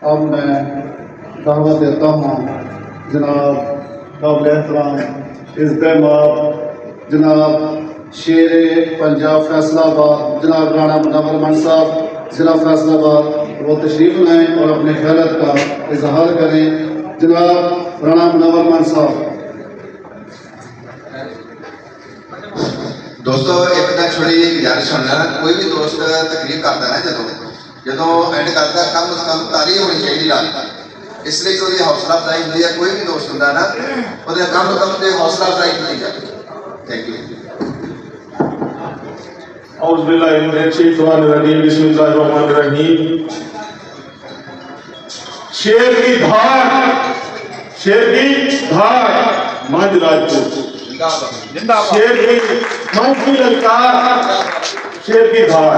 اب میں دعوت دیتا ہوں جناب قابل احترام عزت مآب جناب شیر پنجاب فیصلہ آباد جناب رانا منور من صاحب ضلع فیصلہ آباد وہ تشریف لائیں اور اپنے خیرت کا اظہار کریں. جناب رانا منور من صاحب. دوستو ایک میں چھوڑی گزارش ہونا کوئی بھی دوست تقریر کرتا ہے جدو اینڈ کرتا ہے کم از کم تاریخ ہونی چاہیے رات اس لیے کوئی حوصلہ افزائی ہوتی ہے کوئی بھی دوست ہوتا ہے نا وہ کم از کم حوصلہ افزائی کی جائے. Thank you. اعوذ باللہ من الشیطان الرجیم بسم اللہ الرحمن الرحیم. شیر کی دھاڑ مانج راجپوت. شیر کی منچ کی للکار شیر کی دھاڑ.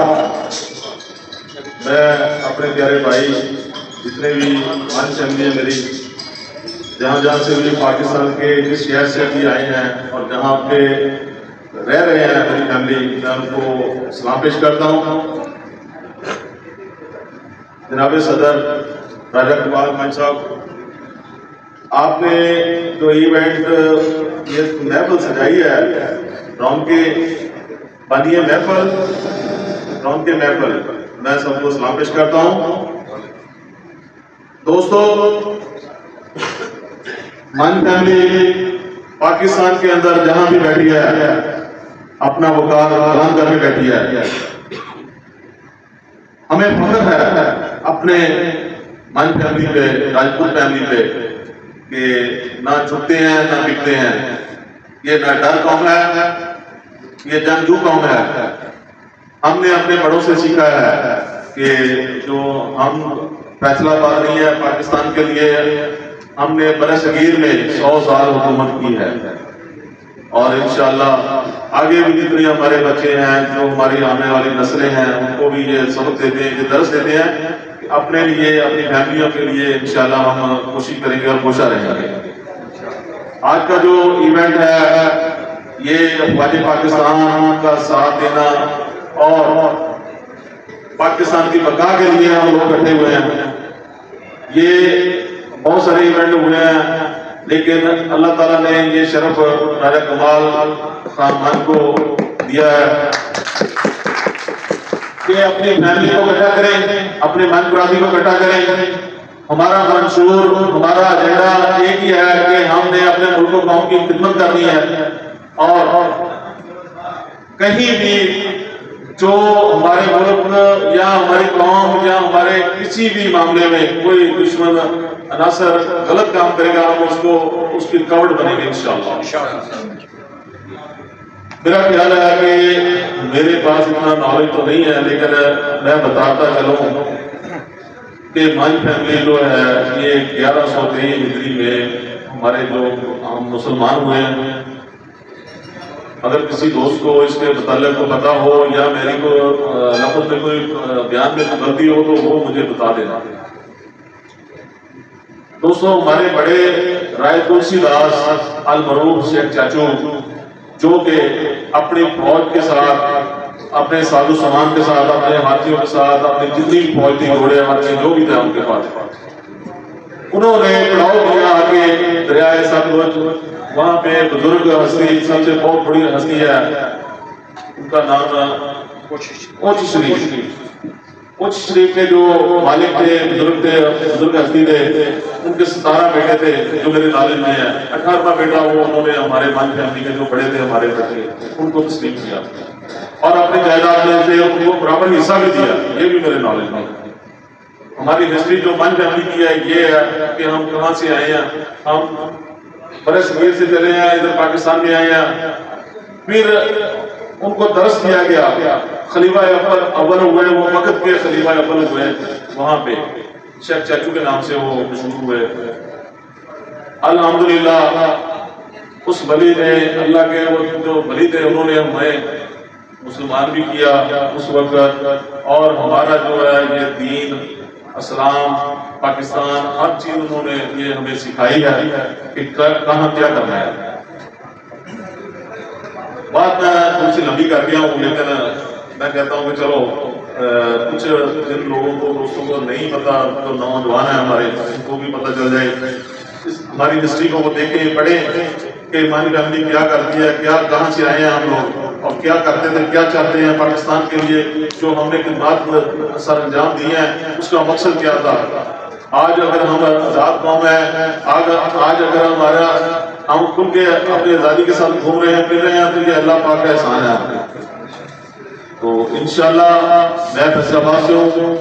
میں اپنے پیارے بھائی جتنے بھی منچ ہیں میری جہاں جہاں سے بھی پاکستان کے جس شہر سے بھی آئے ہیں اور جہاں پہ رہ رہے ہیں میری فیملی میں ان کو سلام پیش کرتا ہوں. جناب صدر راجہ کمال من صاحب آپ نے جو ایونٹ یہ محفل سجائی ہے رون کے بنیے محفل رون کے محفل میں سب کو سلام پیش کرتا ہوں. دوستو من فیملی پاکستان کے اندر جہاں بھی بیٹھی ہے اپنا وقار اعلان کر کے بیٹھی ہے. ہمیں فخر ہے اپنے من فیملی پہ راجپوت فیملی پہ کہ نہ جھکتے ہیں نہ بکتے ہیں. یہ نہ ڈر قوم ہے یہ جنگجو قوم ہے. ہم نے اپنے بڑوں سے سیکھا ہے کہ جو ہم فیصلہ آباد نہیں ہے پاکستان کے لیے ہم نے برصغیر میں 100 سال حکومت کی ہے اور انشاءاللہ آگے بھی جتنے ہمارے بچے ہیں جو ہماری آنے والی نسلیں ہیں ان کو بھی یہ سبق دیتے ہیں یہ درس دیتے ہیں کہ اپنے لیے اپنی فیملیوں کے لیے انشاءاللہ ہم کوشش کریں گے اور کوشاں رہیں گے. آج کا جو ایونٹ ہے یہ افواج پاکستان کا ساتھ دینا اور پاکستان کی بقا کے لیے ہم لوگ اکٹھے ہوئے ہیں. یہ بہت سارے ایونٹ ہوئے ہیں لیکن اللہ تعالیٰ نے یہ شرف راجہ کمال خان کو دیا ہے کہ اپنی فیملی کو اکٹھا کریں اپنے من مرادی کو اکٹھا کریں. ہمارا منشور ہمارا ایجنڈا ایک ہی ہے کہ ہم نے اپنے ملک و قوم کی خدمت کرنی ہے اور کہیں بھی جو ہمارے ملک یا ہماری قوم یا ہمارے کسی بھی معاملے میں کوئی دشمن عناصر غلط کام کرے گا ہم اس کی کورٹ بنے گے انشاءاللہ. میرا خیال ہے کہ میرے پاس اتنا نالج تو نہیں ہے لیکن میں بتاتا چلوں کہ من فیملی جو ہے یہ 1123 ہجری میں ہمارے جو ہم مسلمان ہوئے ہیں. اگر کسی دوست کو اس کے متعلق کو پتا ہو یا میری کو لفظ میں کوئی بیان میں غلطی ہو تو وہ مجھے بتا دینا. دوستو ہمارے بڑے رائے تلسی داس المعروف شیخ چاچو جو کہ اپنی فوج کے ساتھ اپنے ساز و سامان کے ساتھ اپنے ہاتھیوں کے ساتھ اپنی جتنی فوج تھی گھوڑے ہاتھی جو بھی تھے ان کے پاس انہوں نے پڑاؤ کیا کہ دریائے ستلج وہاں پہ بزرگ ہستی سب سے بہت بڑی ہستی ہے ان کا نام کوچ شریف. کوچ شریف کے جو مالک تھے بزرگ ہستی تھے ان کے 17 بیٹے تھے جو میرے نالج میں ہیں. 18واں بیٹا وہ انہوں نے ہمارے من فیملی کے جو بڑے تھے ہمارے بچے ان کو تسلیم کیا اور اپنی جائیداد میں سے ان کو برابر حصہ بھی دیا. یہ بھی میرے نالج میں. ہماری ہسٹری جو من فیملی کی ہے یہ ہے کہ ہم کہاں سے آئے ہیں. ہم برصغیر سے چلے ہیں ادھر پاکستان میں آئے ہیں. پھر ان کو درس دیا گیا. خلیفہ اول ہوئے وہ وقت کے خلیفہ اول ہوئے وہاں پہ شیخ چاچو کے نام سے وہ مشہور ہوئے. الحمدللہ اس ولی نے اللہ کے وہ جو ولی تھے انہوں نے ہمیں مسلمان بھی کیا اس وقت اور ہمارا جو ہے یہ دین اسلام پاکستان ہر چیز انہوں نے یہ ہمیں سکھائی ہے کہ کہاں کیا کرنا ہے. بات میں تھوڑی سی لمبی کر گیا ہوں لیکن میں کہتا ہوں کہ چلو کچھ جن لوگوں کو دوستوں کو نہیں پتا، جو نوجوان ہیں ہمارے، ان کو بھی پتہ چل جائے، ہماری ہسٹری کو وہ دیکھیں پڑھیں کہ ہماری فیملی کیا کرتی ہے، کیا کہاں سے آئے ہیں ہم لوگ، اور کیا کرتے تھے، کیا چاہتے ہیں پاکستان کے لیے، جو ہم نے خدمات سر انجام دی ہیں اس کا مقصد کیا تھا۔ آج اگر ہم آزاد قوم ہیں، آج اگر ہم کھل کے اپنی آزادی کے ساتھ گھوم رہے ہیں، پھر رہے ہیں، تو یہ اللہ پاک کا احسان ہے ہم پہ۔ تو انشاءاللہ میں فیصل آباد سے ہوں،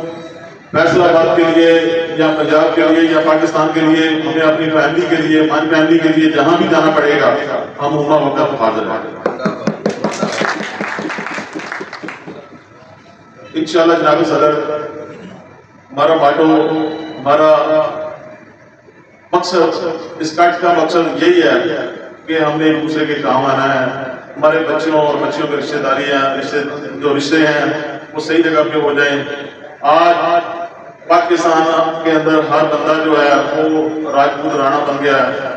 فیصل آباد کے لیے یا پنجاب کے لیے یا پاکستان کے لیے، ہمیں اپنی فیملی کے لیے، ہماری فیملی کے لیے جہاں بھی جانا پڑے گا، ہم ہمہ وقت حاضر ہیں انشاءاللہ۔ جناب صدر، ہمارا ماٹو، ہمارا مقصد، اس کٹ کا مقصد یہی ہے کہ ہم نے ایک دوسرے کے کام آنا ہے، ہمارے بچوں اور بچیوں کے رشتہ داری ہیں، جو رشتے ہیں وہ صحیح جگہ پہ ہو جائیں۔ آج پاکستان کے اندر ہر بندہ جو ہے وہ راجپوت رانا بن گیا ہے،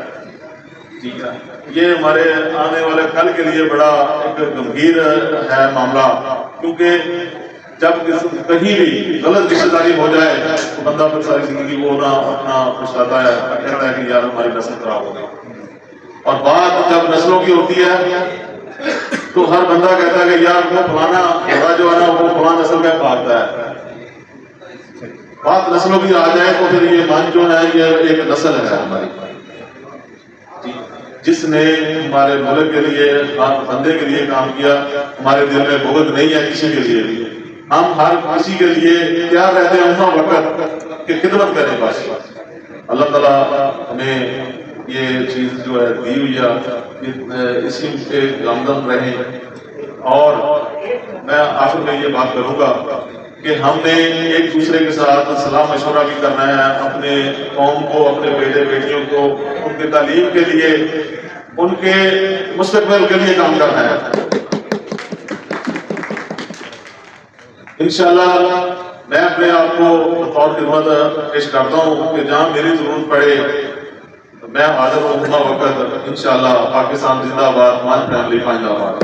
ٹھیک ہے، یہ ہمارے آنے والے کل کے لیے بڑا ایک گمبھیر ہے معاملہ، کیونکہ جب کہیں بھی غلط رشتہ داری ہو جائے تو بندہ پھر ساری زندگی وہ نہ اپنا پچھتاتا ہے، کہتا ہے کہ یار ہماری نسل خراب ہو گئی، اور بات جب نسلوں کی ہوتی ہے تو ہر بندہ کہتا ہے کہ یار وہ فلانا بڑا جو ہے نا وہ فلاں نسل کا بھاگتا ہے۔ بات نسلوں کی آ جائے تو پھر یہ من جو ہے یہ ایک نسل ہے ہماری، جس نے ہمارے ملک کے لیے، بندے کے لیے کام کیا۔ ہمارے دل میں بغض نہیں ہے کسی کے لیے بھی، ہم ہر کسی کے لیے تیار رہتے ہیں ہر وقت کہ خدمت کریں بس۔ اللہ تعالیٰ ہمیں یہ چیز جو ہے دی ہوئی ہے، اسی پہ گامزن رہیں۔ اور میں آخر میں یہ بات کروں گا کہ ہم نے ایک دوسرے کے ساتھ صلاح مشورہ بھی کرنا ہے، اپنے قوم کو، اپنے بیٹے بیٹیوں کو، ان کے تعلیم کے لیے، ان کے مستقبل کے لیے کام کرنا ہے۔ انشاءاللہ میں اپنے آپ کو بطور خدمت پیش کرتا ہوں کہ جہاں میری ضرورت پڑے میں حاضر ہوں ہمہ وقت۔ انشاءاللہ پاکستان زندہ باد، ہماری فیملی پائندہ باد۔